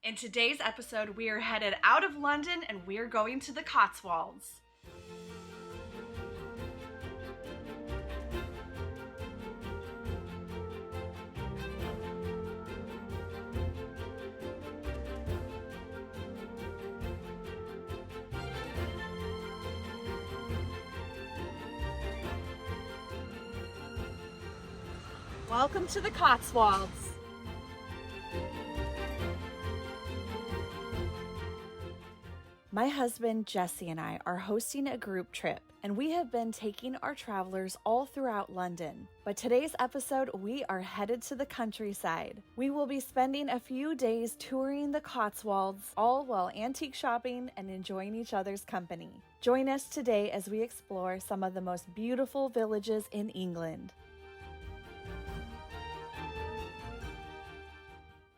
In today's episode, we are headed out of London and we're going to the Cotswolds. Welcome to the Cotswolds. My husband Jesse and I are hosting a group trip, and we have been taking our travelers all throughout London. But today's episode, we are headed to the countryside. We will be spending a few days touring the Cotswolds, all while antique shopping and enjoying each other's company. Join us today as we explore some of the most beautiful villages in England.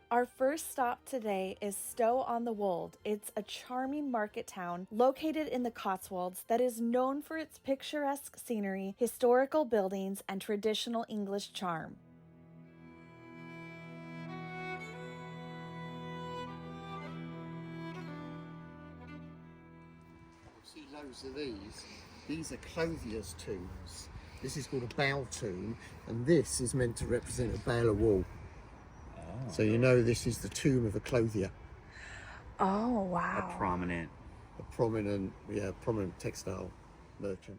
Our first stop today is Stow-on-the-Wold. It's a charming market town located in the Cotswolds that is known for its picturesque scenery, historical buildings, and traditional English charm. See loads of these. These are clothiers' tombs. This is called a bale tomb, and this is meant to represent a bale of wool. So you know this is the tomb of a clothier. Oh, wow. A prominent textile merchant.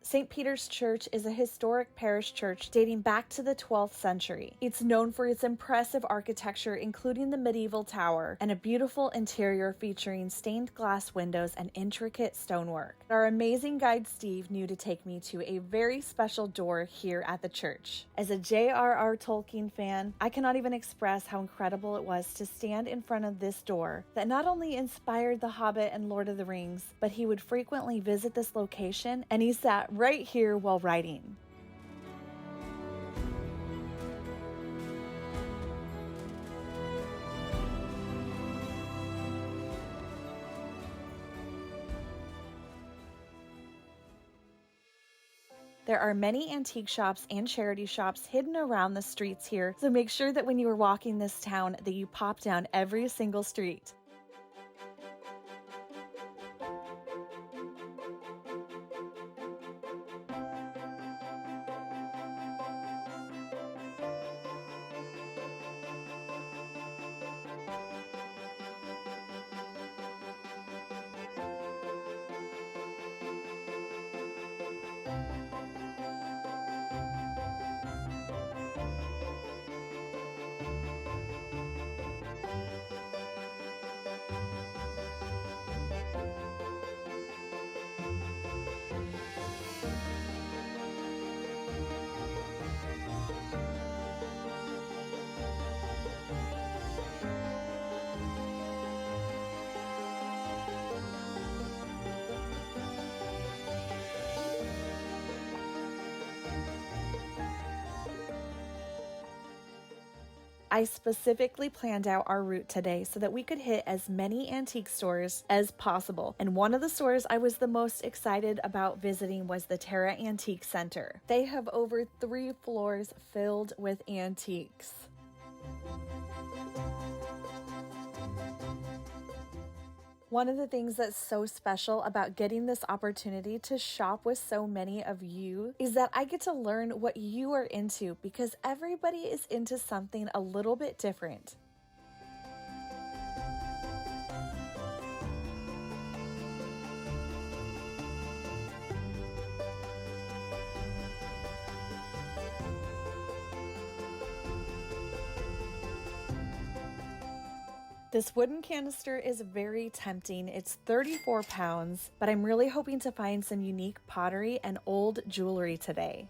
St. Peter's Church is a historic parish church dating back to the 12th century. It's known for its impressive architecture, including the medieval tower, and a beautiful interior featuring stained glass windows and intricate stonework. Our amazing guide Steve knew to take me to a very special door here at the church. As a J.R.R. Tolkien fan, I cannot even express how incredible it was to stand in front of this door that not only inspired The Hobbit and Lord of the Rings, but he would frequently visit this location, and he sat right here while writing. There are many antique shops and charity shops hidden around the streets here, so make sure that when you are walking this town that you pop down every single street. I specifically planned out our route today so that we could hit as many antique stores as possible. And one of the stores I was the most excited about visiting was the Terra Antique Center. They have over 3 floors filled with antiques. One of the things that's so special about getting this opportunity to shop with so many of you is that I get to learn what you are into, because everybody is into something a little bit different. This wooden canister is very tempting. It's 34 pounds, but I'm really hoping to find some unique pottery and old jewelry today.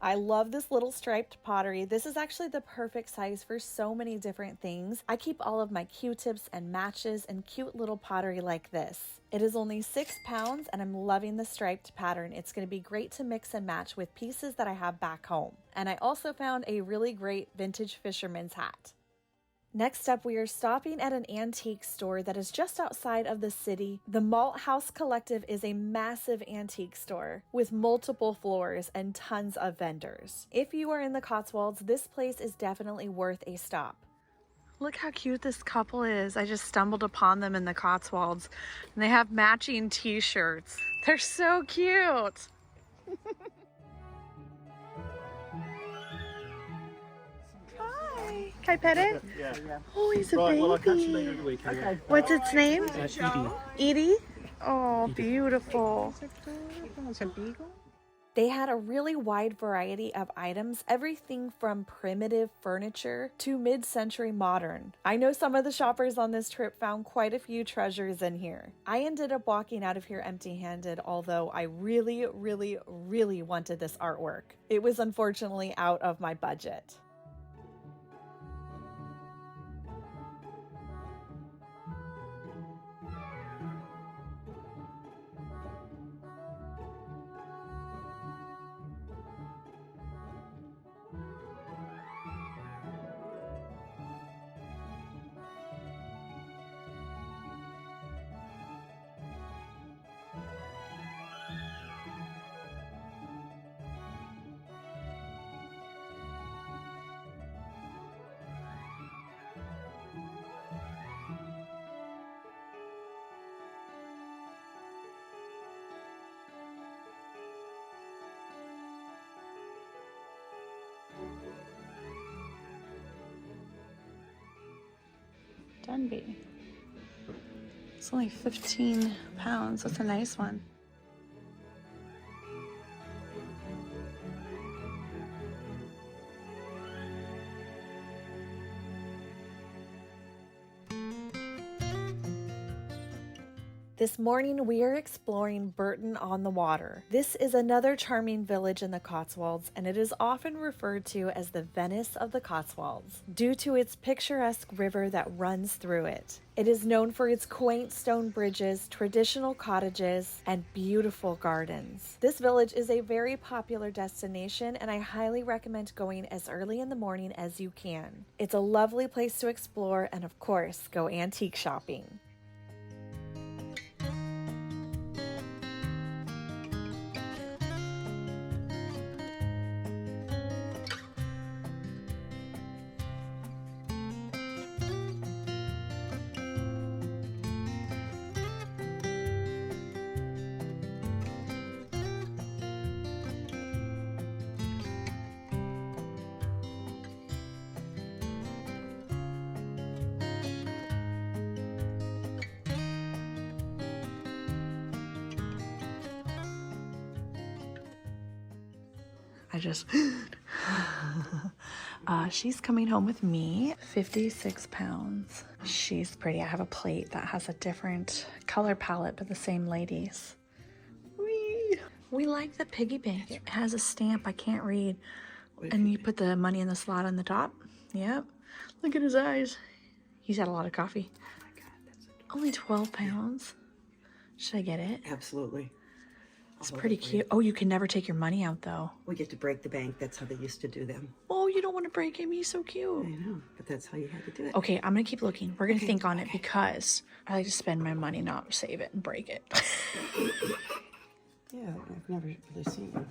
I love this little striped pottery. This is actually the perfect size for so many different things. I keep all of my Q-tips and matches and cute little pottery like this. It is only 6 pounds and I'm loving the striped pattern. It's going to be great to mix and match with pieces that I have back home. And I also found a really great vintage fisherman's hat. Next up, we are stopping at an antique store that is just outside of the city. The Malt House Collective is a massive antique store with multiple floors and tons of vendors. If you are in the Cotswolds, this place is definitely worth a stop. Look how cute this couple is. I just stumbled upon them in the Cotswolds and they have matching t-shirts. They're so cute. Hi. Can I pet it? Yeah. Oh, he's a Right, baby. well, I'll catch you later in the week. Okay. What's its name? Edie. Edie? Oh, beautiful. It's a beagle. They had a really wide variety of items, everything from primitive furniture to mid-century modern. I know some of the shoppers on this trip found quite a few treasures in here. I ended up walking out of here empty-handed, although I really, really, really wanted this artwork. It was unfortunately out of my budget. Dunby. It's only 15 pounds. That's a nice one. This morning we are exploring Burton-on-the-Water. This is another charming village in the Cotswolds, and it is often referred to as the Venice of the Cotswolds due to its picturesque river that runs through it. It is known for its quaint stone bridges, traditional cottages, and beautiful gardens. This village is a very popular destination, and I highly recommend going as early in the morning as you can. It's a lovely place to explore and, of course, go antique shopping. She's coming home with me, 56 pounds. She's pretty. I have a plate that has a different color palette, but the same ladies. We like the piggy bank. It has a stamp I can't read. And you put the money in the slot on the top. Yep. Look at his eyes. He's had a lot of coffee. Oh my God, that's adorable. Only 12 pounds. Should I get it? Absolutely. It's pretty cute. Oh, you can never take your money out though. We get to break the bank. That's how they used to do them. Oh, you don't want to break him. He's so I cute. know, but that's how you had to do it. Okay, I'm going to keep looking. We're going to think on it because I like to spend my money, not save it and break it. Yeah, I've never really seen much.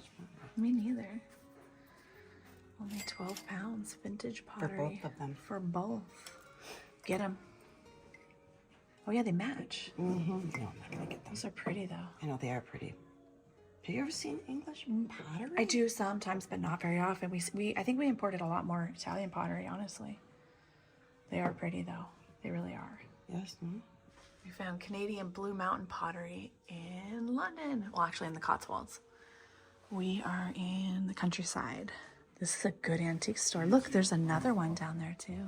Me neither. Only 12 pounds. Vintage pottery. For both of them. For both. Get them. Oh yeah, they match. No, I'm not gonna get them. Those are pretty though. I know they are pretty. Have you ever seen English pottery? I do sometimes, but not very often. I think we imported a lot more Italian pottery, honestly. They are pretty though. They really are. Yes. We found Canadian Blue Mountain pottery in London. Well, actually in the Cotswolds. We are in the countryside. This is a good antique store. Look, there's another one down there too.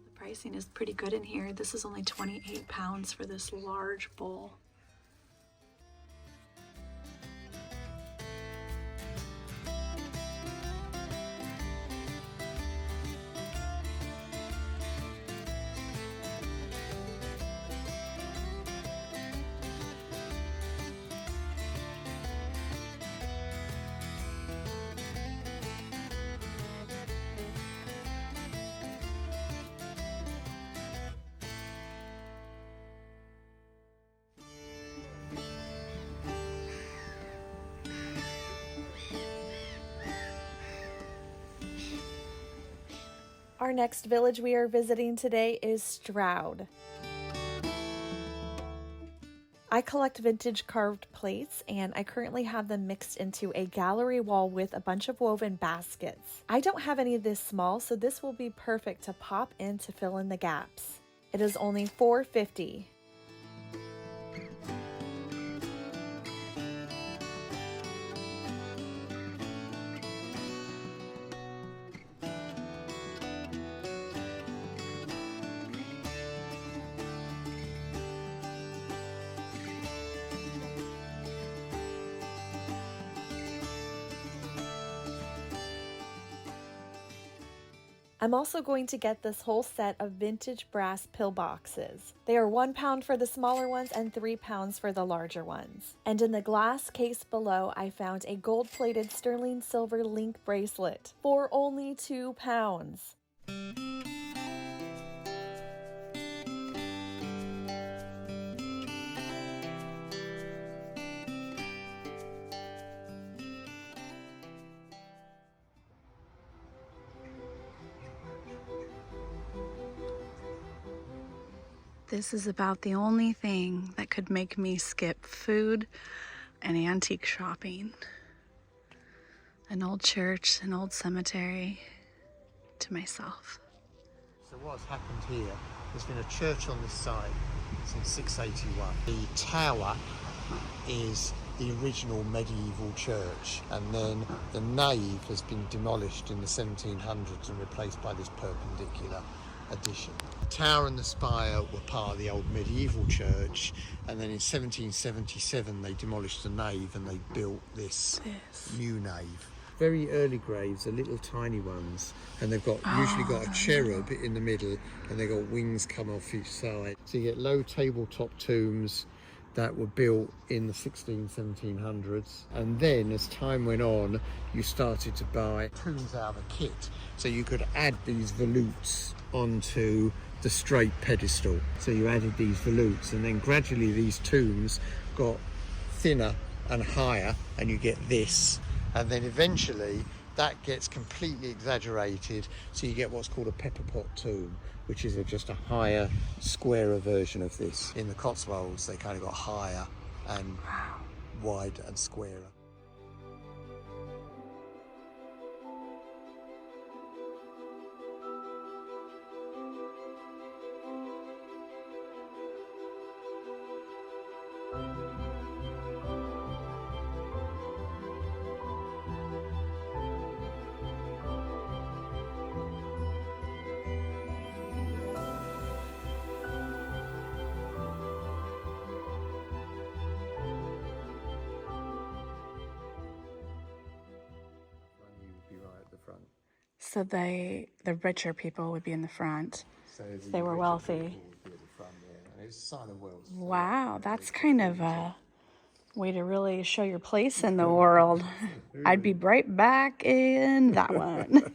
The pricing is pretty good in here. This is only 28 pounds for this large bowl. Our next village we are visiting today is Stroud. I collect vintage carved plates, and I currently have them mixed into a gallery wall with a bunch of woven baskets. I don't have any this small, so this will be perfect to pop in to fill in the gaps. It is only $4.50. I'm also going to get this whole set of vintage brass pill boxes. They are £1 for the smaller ones and £3 for the larger ones. And in the glass case below, I found a gold-plated sterling silver link bracelet for only £2. This is about the only thing that could make me skip food and antique shopping. An old church, an old cemetery to myself. So what's happened here, there's been a church on this side since 681. The tower is the original medieval church, and then the nave has been demolished in the 1700s and replaced by this perpendicular addition. The tower and the spire were part of the old medieval church, and then in 1777 they demolished the nave and they built this new nave. Very early graves are little tiny ones, and they've got usually got a cherub in the middle, and they've got wings come off each side. So you get low tabletop tombs that were built in the 1700s, and then as time went on you started to buy tombs out of a kit, so you could add these volutes onto the straight pedestal. So you added these volutes, and then gradually these tombs got thinner and higher, and you get this, and then eventually that gets completely exaggerated, so you get what's called a pepper pot tomb, which is just a higher, squarer version of this. In the Cotswolds they kind of got higher and wide and squarer. So the richer people would be in the front. So they were wealthy. Wealth. Wow, that's kind of a way to really show your place in the world. I'd be right back in that one.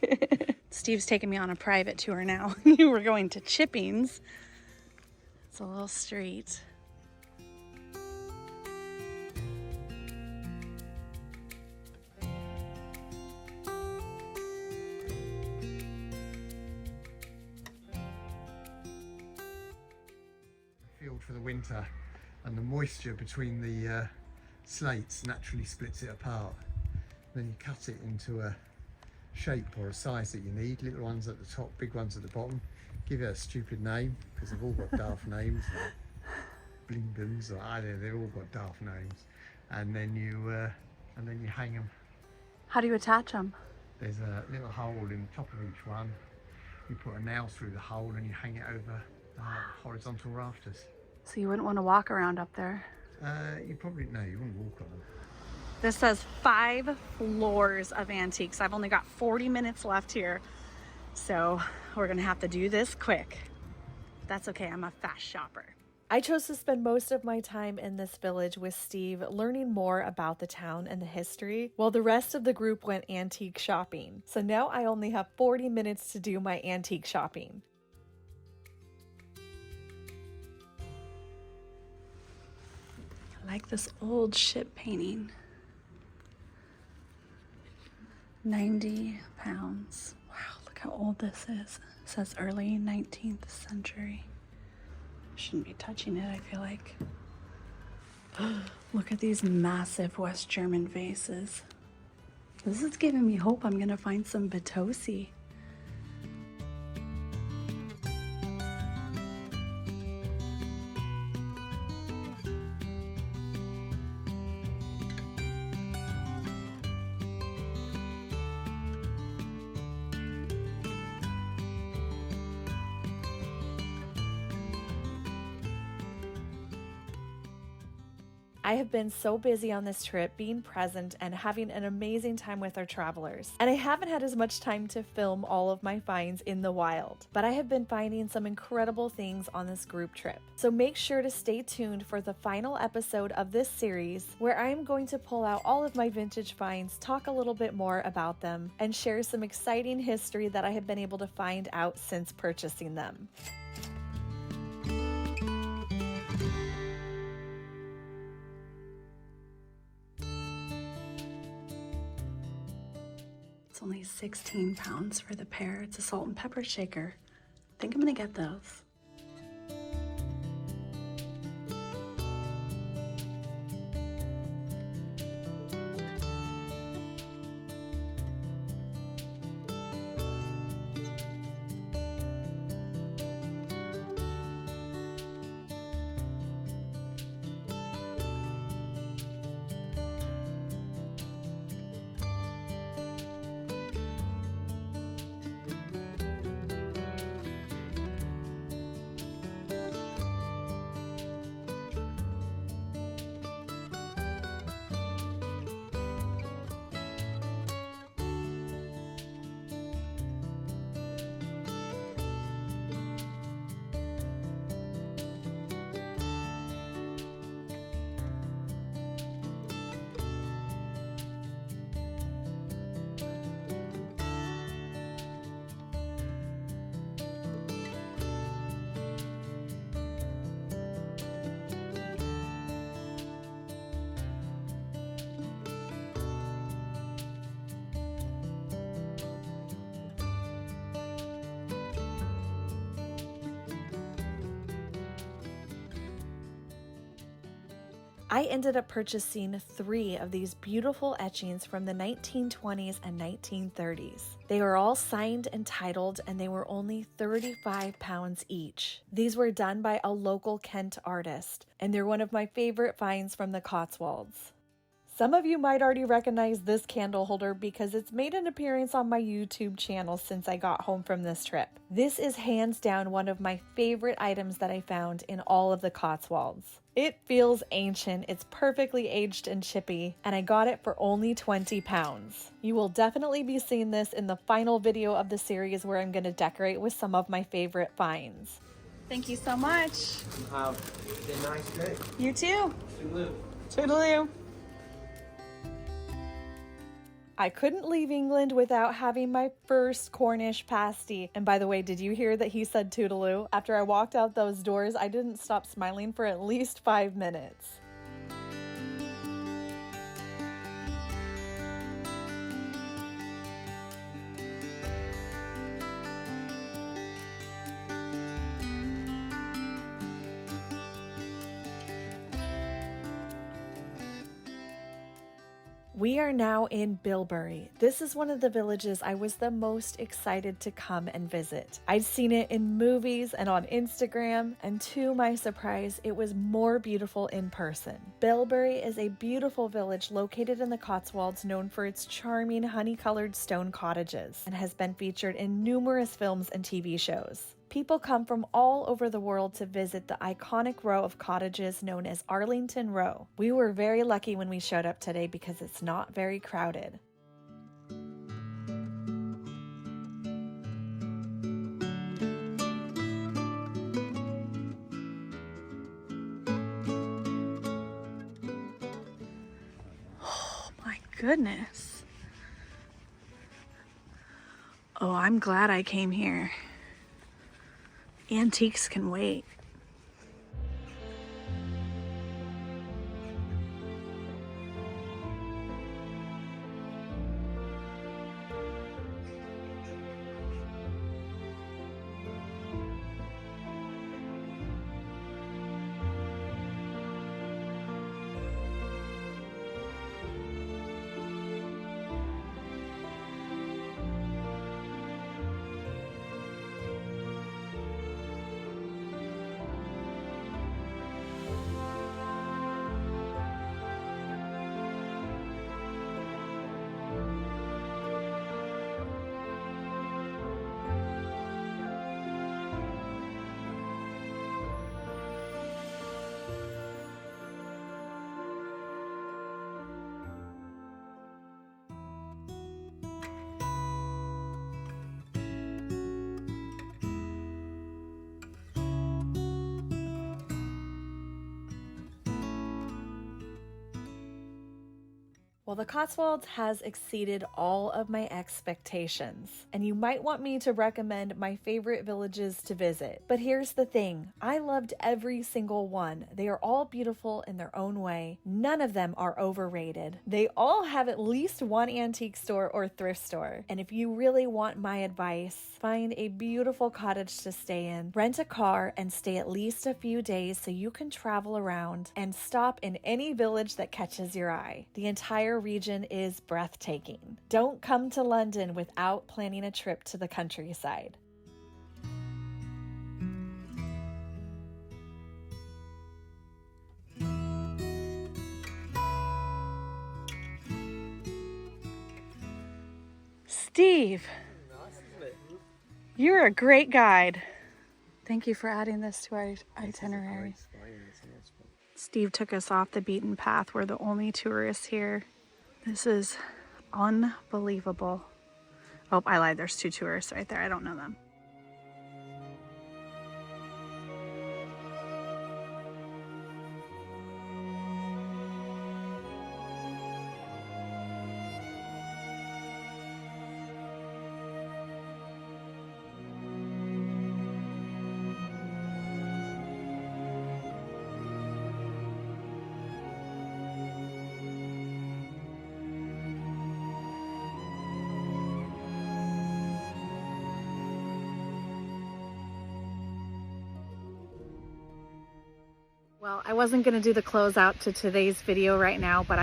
Steve's taking me on a private tour now. We're going to Chippings. It's a little street. For the winter, and the moisture between the slates naturally splits it apart. Then you cut it into a shape or a size that you need. Little ones at the top, big ones at the bottom. Give it a stupid name, because they've all got daft names, like Blingdons, or I don't know, they've all got daft names. And then you hang them. How do you attach them? There's a little hole in the top of each one, You put a nail through the hole and you hang it over the horizontal rafters. So you wouldn't want to walk around up there? You probably, no, you wouldn't walk on them. This says 5 floors of antiques. I've only got 40 minutes left here, so we're gonna have to do this quick. That's okay, I'm a fast shopper. I chose to spend most of my time in this village with Steve, learning more about the town and the history, while the rest of the group went antique shopping. So now I only have 40 minutes to do my antique shopping. I like this old ship painting. 90 pounds. Wow, look how old this is. It says early 19th century. Shouldn't be touching it, I feel like. Look at these massive West German vases. This is giving me hope I'm gonna find some Batosi. I have been so busy on this trip, being present and having an amazing time with our travelers. And I haven't had as much time to film all of my finds in the wild, but I have been finding some incredible things on this group trip. So make sure to stay tuned for the final episode of this series, where I am going to pull out all of my vintage finds, talk a little bit more about them, and share some exciting history that I have been able to find out since purchasing them. It's only 16 pounds for the pair. It's a salt and pepper shaker. I think I'm gonna get those. I ended up purchasing 3 of these beautiful etchings from the 1920s and 1930s. They were all signed and titled, and they were only 35 pounds each. These were done by a local Kent artist, and they're one of my favorite finds from the Cotswolds. Some of you might already recognize this candle holder because it's made an appearance on my YouTube channel since I got home from this trip. This is hands down one of my favorite items that I found in all of the Cotswolds. It feels ancient, it's perfectly aged and chippy, and I got it for only 20 pounds. You will definitely be seeing this in the final video of the series where I'm going to decorate with some of my favorite finds. Thank you so much. Have a nice day. You too. Toodaloo. Toodaloo. I couldn't leave England without having my first Cornish pasty. And by the way, did you hear that he said toodaloo? After I walked out those doors, I didn't stop smiling for at least 5 minutes. We are now in Bilbury. This is one of the villages I was the most excited to come and visit. I'd seen it in movies and on Instagram, and to my surprise, it was more beautiful in person. Bilbury is a beautiful village located in the Cotswolds known for its charming honey-colored stone cottages and has been featured in numerous films and TV shows. People come from all over the world to visit the iconic row of cottages known as Arlington Row. We were very lucky when we showed up today because it's not very crowded. Oh my goodness. Oh, I'm glad I came here. Antiques can wait. Well, the Cotswolds has exceeded all of my expectations, and you might want me to recommend my favorite villages to visit. But here's the thing, I loved every single one. They are all beautiful in their own way. None of them are overrated. They all have at least one antique store or thrift store. And if you really want my advice, find a beautiful cottage to stay in, rent a car, and stay at least a few days so you can travel around and stop in any village that catches your eye. The entire region is breathtaking. Don't come to London without planning a trip to the countryside. Steve, you're a great guide. Thank you for adding this to our itinerary. Steve took us off the beaten path. We're the only tourists here. This is unbelievable. Oh, I lied. There's 2 tourists right there. I don't know them. Well, I wasn't going to do the closeout to today's video right now, but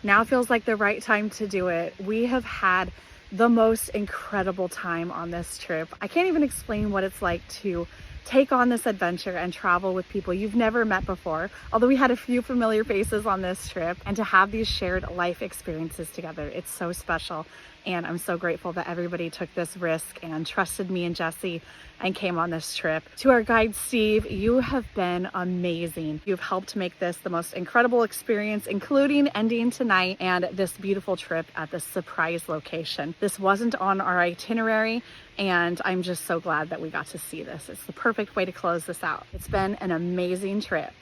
now feels like the right time to do it. We have had the most incredible time on this trip. I can't even explain what it's like to take on this adventure and travel with people you've never met before, although we had a few familiar faces on this trip, and to have these shared life experiences together. It's so special, and I'm so grateful that everybody took this risk and trusted me and Jesse and came on this trip. To our guide, Steve, you have been amazing. You've helped make this the most incredible experience, including ending tonight and this beautiful trip at this surprise location. This wasn't on our itinerary, and I'm just so glad that we got to see this. It's the perfect way to close this out. It's been an amazing trip.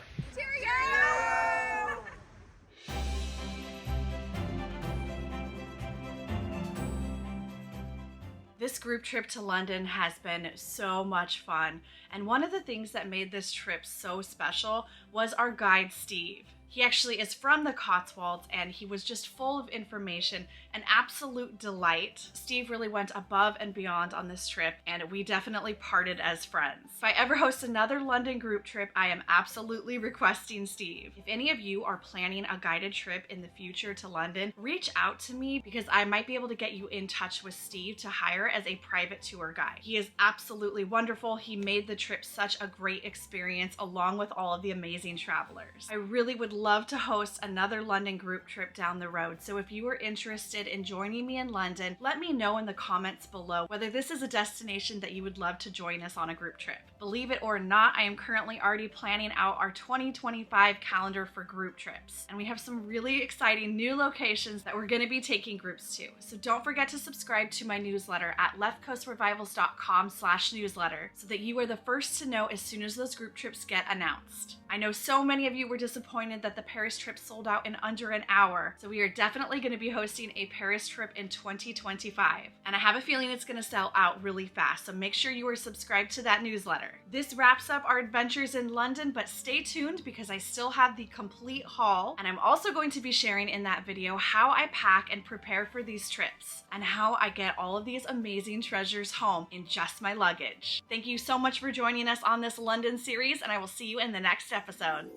This group trip to London has been so much fun, and one of the things that made this trip so special was our guide, Steve. He actually is from the Cotswolds, and he was just full of information, an absolute delight. Steve really went above and beyond on this trip, and we definitely parted as friends. If I ever host another London group trip, I am absolutely requesting Steve. If any of you are planning a guided trip in the future to London, reach out to me because I might be able to get you in touch with Steve to hire as a private tour guide. He is absolutely wonderful. He made the trip such a great experience along with all of the amazing travelers. I really would love to host another London group trip down the road, so if you are interested in joining me in London, let me know in the comments below whether this is a destination that you would love to join us on a group trip. Believe it or not, I am currently already planning out our 2025 calendar for group trips, and we have some really exciting new locations that we're going to be taking groups to. So don't forget to subscribe to my newsletter at leftcoastrevivals.com/newsletter so that you are the first to know as soon as those group trips get announced. I know so many of you were disappointed that the Paris trip sold out in under an hour, so we are definitely going to be hosting a Paris trip in 2025. And I have a feeling it's going to sell out really fast, so make sure you are subscribed to that newsletter. This wraps up our adventures in London, but stay tuned because I still have the complete haul, and I'm also going to be sharing in that video how I pack and prepare for these trips, and how I get all of these amazing treasures home in just my luggage. Thank you so much for joining us on this London series, and I will see you in the next episode.